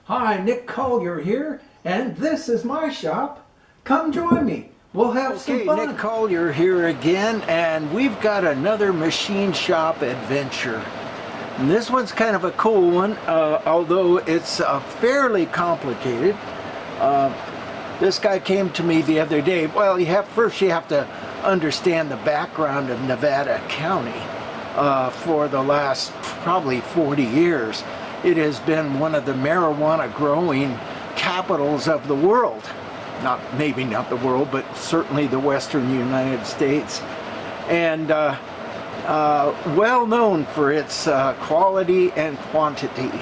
Hi, Nick Collier here, and this is my shop. Come join me. We'll have some fun. Nick Collier here again, and we've got another machine shop adventure. And this one's kind of a cool one, although it's fairly complicated. This guy came to me the other day. Well, first you have to understand the background of Nevada County. For the last probably 40 years. It has been one of the marijuana growing capitals of the world. Maybe not the world, but certainly the Western United States. And well known for its quality and quantity.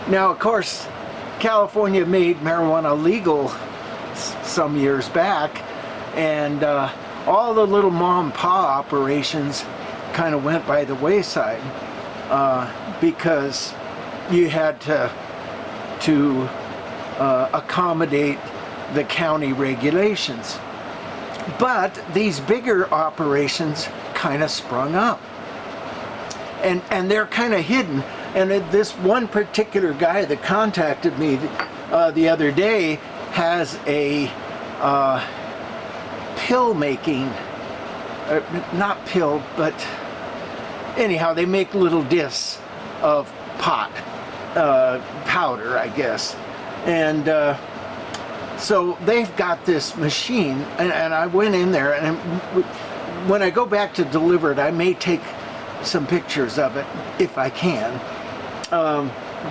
Now, of course, California made marijuana legal some years back, and all the little mom and pop operations kind of went by the wayside because you had to accommodate the county regulations. But these bigger operations kind of sprung up, and they're kind of hidden. And this one particular guy that contacted me the other day has a pill making, not pill, but anyhow, they make little discs of pot powder, I guess. And so they've got this machine, and I went in there, and when I go back to deliver it, I may take some pictures of it if I can.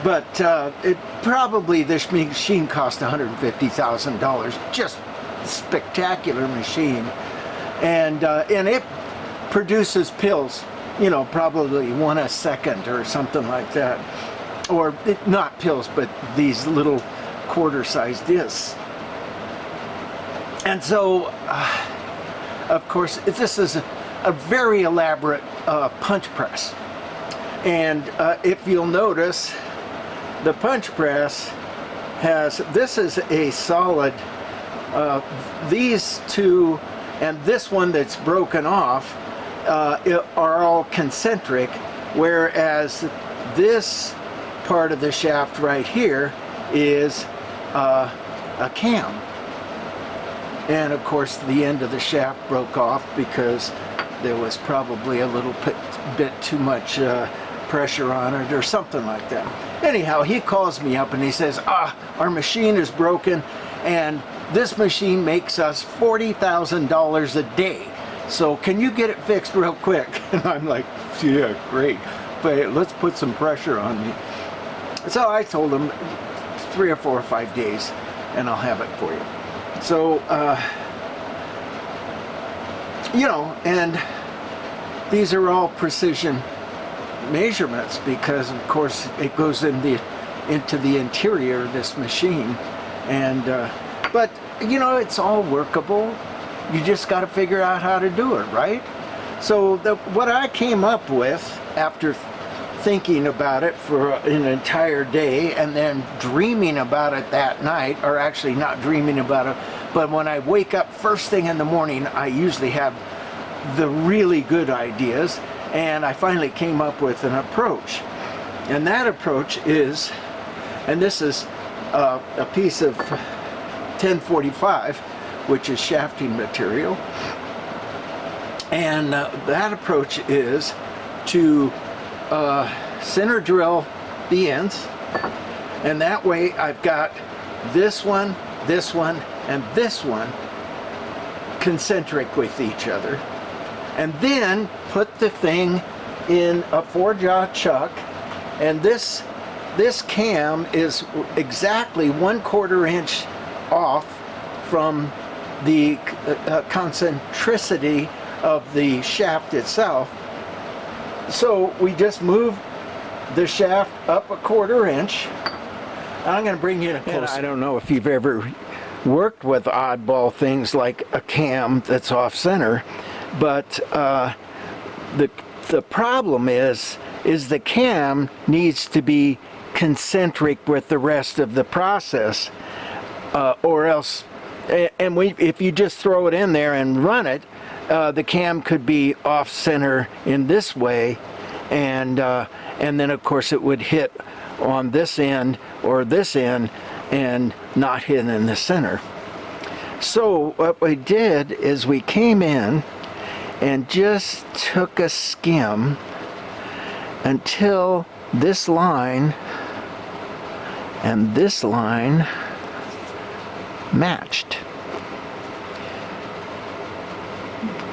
But this machine cost $150,000. Just spectacular machine, and it produces pills, probably one a second or something like that, or not pills, but these little quarter-sized discs. And so, of course, this is a very elaborate punch press. And if you'll notice, the punch press this is a solid, these two and this one that's broken off are all concentric, whereas this part of the shaft right here is a cam. And of course the end of the shaft broke off because there was probably a little bit too much pressure on it or something like that. Anyhow, he calls me up and he says, our machine is broken, and this machine makes us $40,000 a day. So can you get it fixed real quick? And I'm like, yeah, great, but let's put some pressure on me. So I told him 3 or 4 or 5 days and I'll have it for you. So, and these are all precision measurements because, of course, it goes into the interior of this machine. And, but, it's all workable. You just got to figure out how to do it, right? So what I came up with after thinking about it for an entire day and then dreaming about it that night, or actually not dreaming about it, but when I wake up first thing in the morning, I usually have the really good ideas, and I finally came up with an approach. And that approach is, and this is a piece of 1045, which is shafting material, and that approach is to center drill the ends, and that way I've got this one, and this one concentric with each other, and then put the thing in a 4-jaw chuck, and this cam is exactly 1/4 inch off from the concentricity of the shaft itself. So we just move the shaft up 1/4 inch. I'm going to bring you in a close. I don't know if you've ever worked with oddball things like a cam that's off center, but the problem is the cam needs to be concentric with the rest of the process, or else, and if you just throw it in there and run it, the cam could be off center in this way, and then of course it would hit on this end or this end and not hit in the center. So what we did is we came in and just took a skim until this line and this line matched.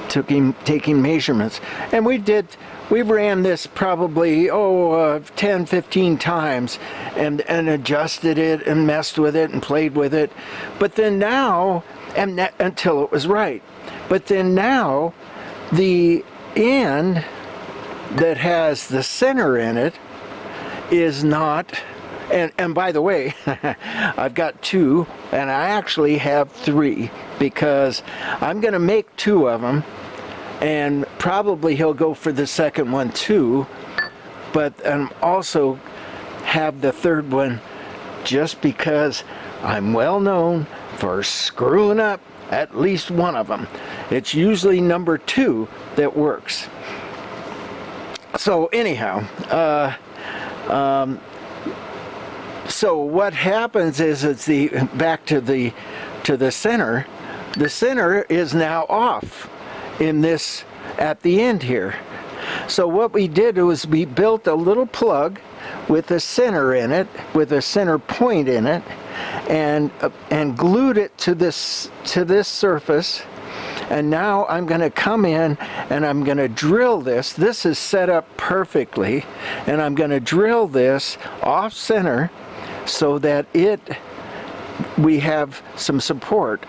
Taking measurements, and we ran this probably 10-15 times and adjusted it and messed with it and played with it, but then now until it was right. But then now the end that has the center in it is not, and by the way, I've got two, and I actually have three, because I'm going to make two of them, and probably he'll go for the second one too, but also have the third one just because I'm well known for screwing up at least one of them. It's usually number two that works. So anyhow, so what happens is it's back to the center. The center is now off in this at the end here. So what we did was we built a little plug with a center in it, with a center point in it, and glued it to this surface. And now I'm going to come in and I'm going to drill this. This is set up perfectly, and I'm going to drill this off center so that we have some support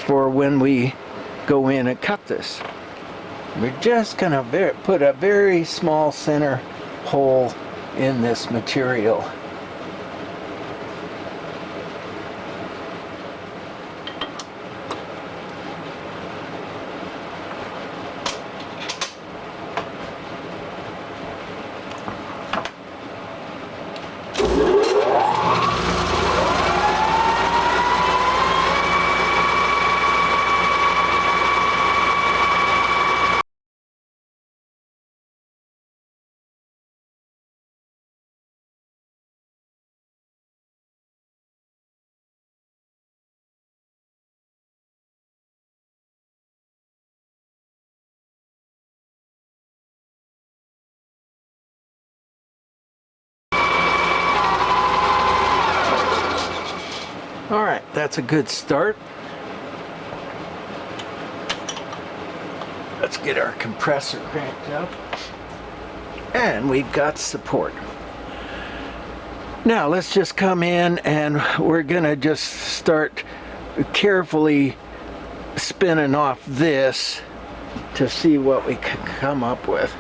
for when we go in and cut this. We're just going to put a very small center hole in this material. All right, that's a good start. Let's get our compressor cranked up. And we've got support. Now let's just come in and we're gonna just start carefully spinning off this to see what we can come up with.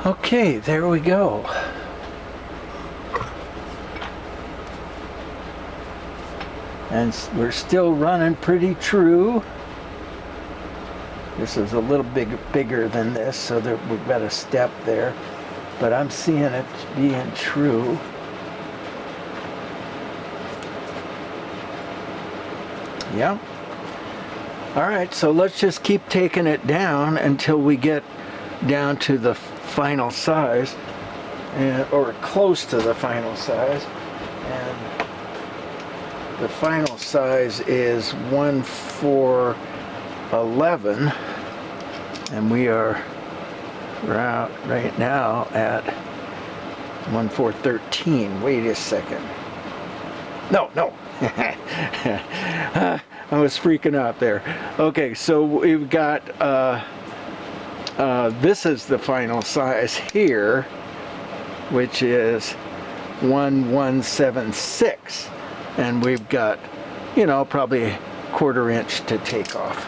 Okay, there we go. And we're still running pretty true. This is a little bigger than this, so we've got a step there. But I'm seeing it being true. Yeah. All right, so let's just keep taking it down until we get down to the final size, or close to the final size. And the final size is 1/411, and we are right now at 1/413. Wait a second. No. I was freaking out there. Okay, so we've got this is the final size here, which is 1176, and we've got, you know, probably a 1/4 inch to take off.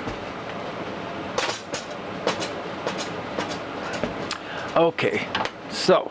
Okay, so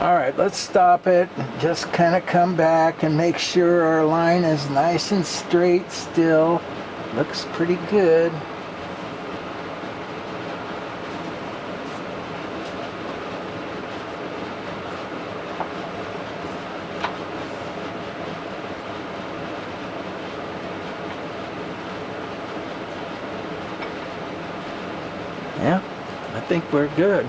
all right, let's stop it. Just kind of come back and make sure our line is nice and straight still. Looks pretty good. Yeah, I think we're good.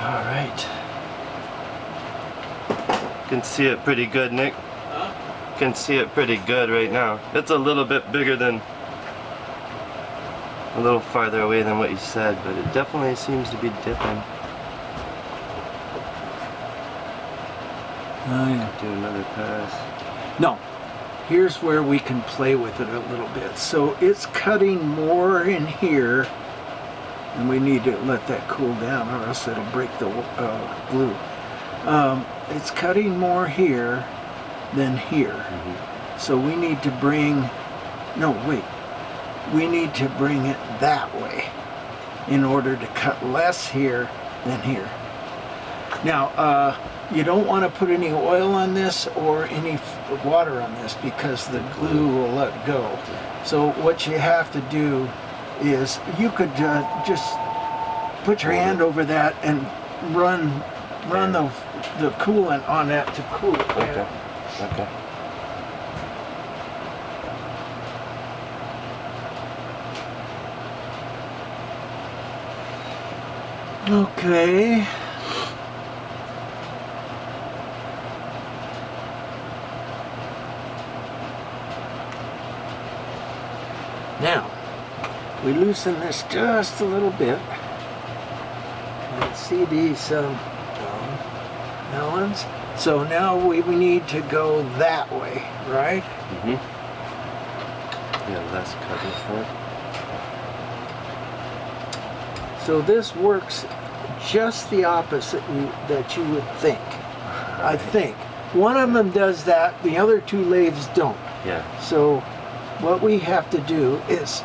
All right. Can see it pretty good, Nick. Huh? Can see it pretty good right now. It's a little bit bigger than, a little farther away than what you said, but it definitely seems to be dipping. Oh, yeah. Do another pass. No. Here's where we can play with it a little bit. So it's cutting more in here, and we need to let that cool down or else it'll break the glue. It's cutting more here than here. So we need to bring, no wait, we need to bring it that way in order to cut less here than here. Now, you don't want to put any oil on this or any water on this because the glue will let go. So what you have to do is you could just put your hand over that and run the coolant on that to cool it. Okay. Okay. Okay. Now, we loosen this just a little bit. And see these melons? So now we need to go that way, right? Yeah, less cut this one. So this works just the opposite that you would think. I think. One of them does that, the other two lathes don't. Yeah. So what we have to do is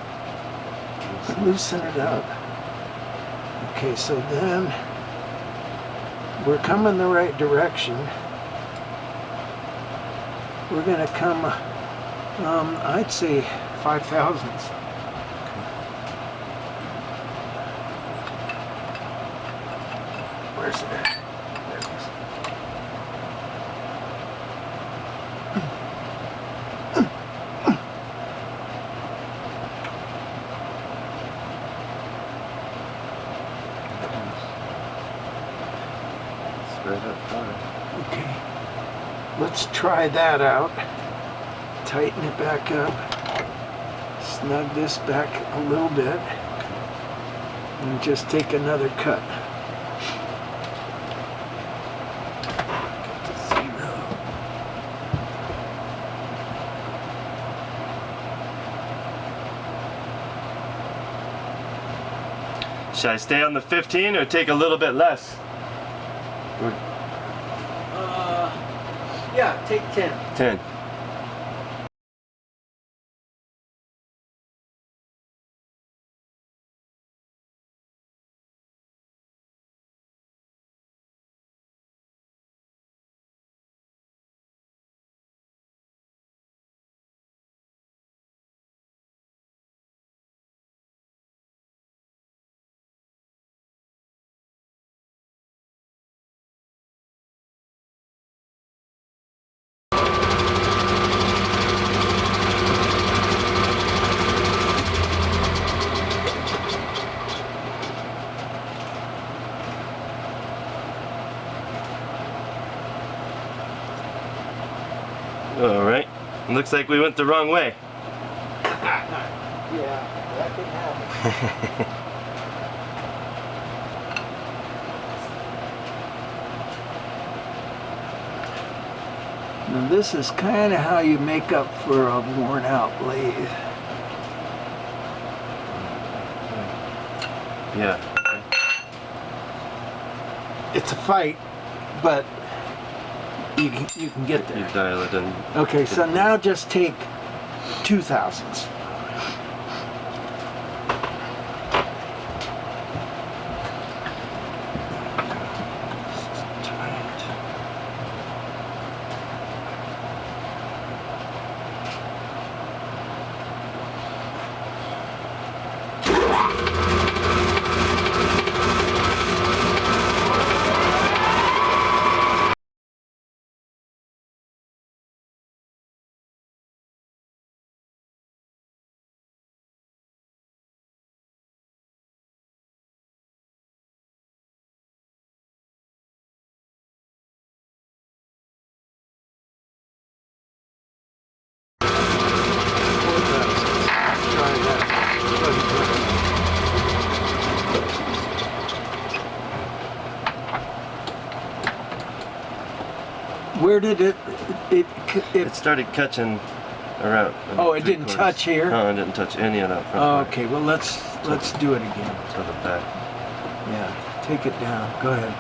loosen it up. Okay, so then we're coming the right direction. We're gonna come, I'd say 5/1000ths. Where's it at? There it is. Right up front. Okay, let's try that out. Tighten it back up. Snug this back a little bit. And just take another cut. Get to 0. Should I stay on the 15 or take a little bit less? Yeah, take 10. 10. All right. Looks like we went the wrong way. Yeah, that can happen. Now this is kind of how you make up for a worn out lathe. Yeah. It's a fight, but you can get You there. dial it in. Okay, so now just take 2/1000ths. where did it It started catching around. Oh, it didn't touch here? No, it didn't touch any of that front Oh, part. okay, well let's do it again. To the back. Yeah, take it down. Go ahead.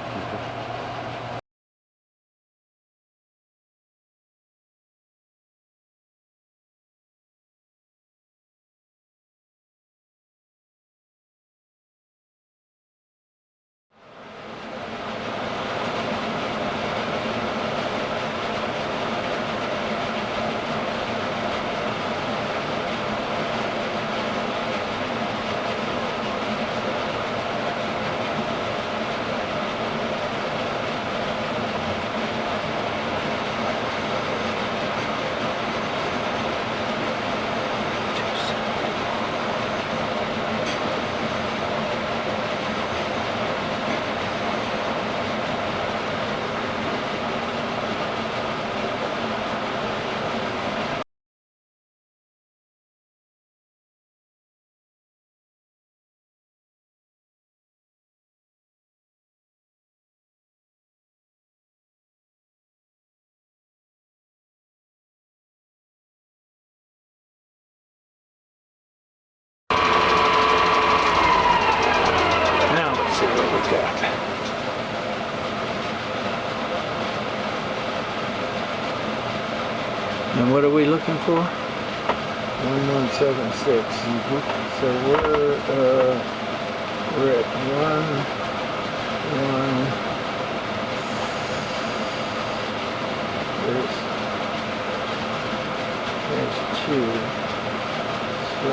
Now let's see what we got. And what are we looking for? 1176. So we're at 1. There's 2. So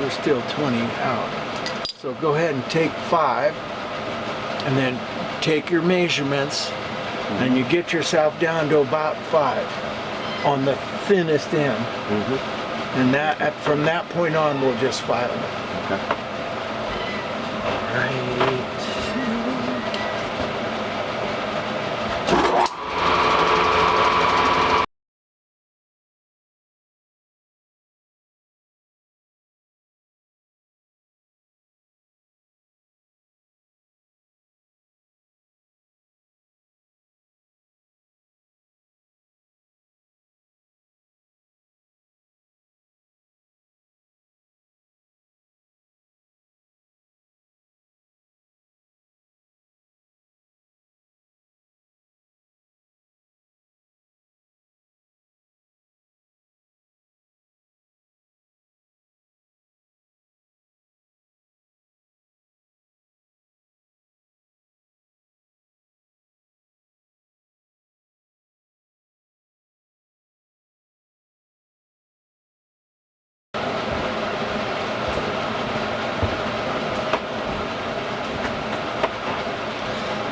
we're still 20 out. So go ahead and take 5 and then take your measurements and you get yourself down to about 5 on the thinnest end. And that from that point on we'll just file it. Okay. Right.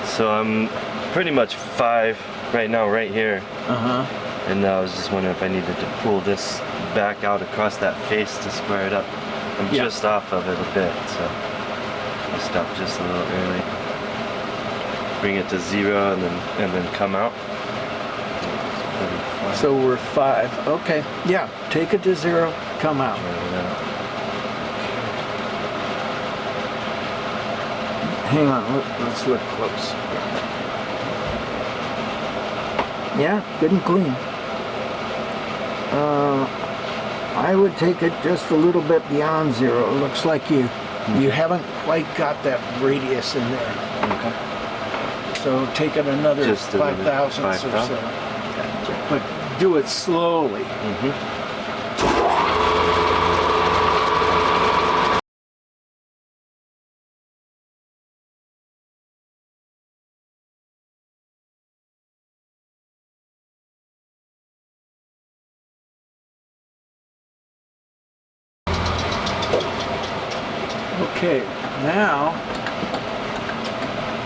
So I'm pretty much 5 right now, right here. And I was just wondering if I needed to pull this back out across that face to square it up. I'm just off of it a bit, so I'll stop just a little early. Bring it to 0 and then come out. So we're 5. Okay. Yeah. Take it to 0. Come out. Hang on. Let's look close. Yeah. Good and clean. I would take it just a little bit beyond 0. It looks like you haven't quite got that radius in there. Okay. So take it another Just 5 thousandths or so. But do it slowly. Okay, now,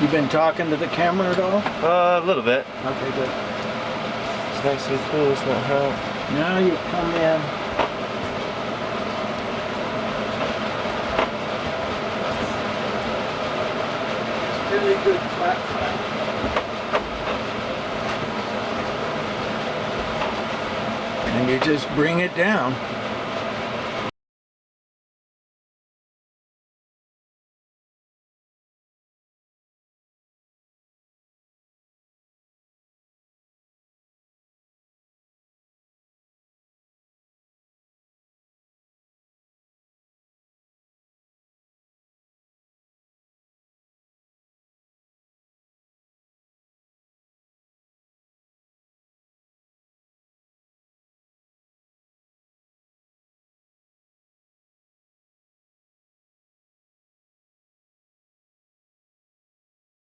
you've been talking to the camera at all? A little bit. Okay, good. It's nice and cool, it's not hot. Now you come in. It's really good flat flat. And you just bring it down.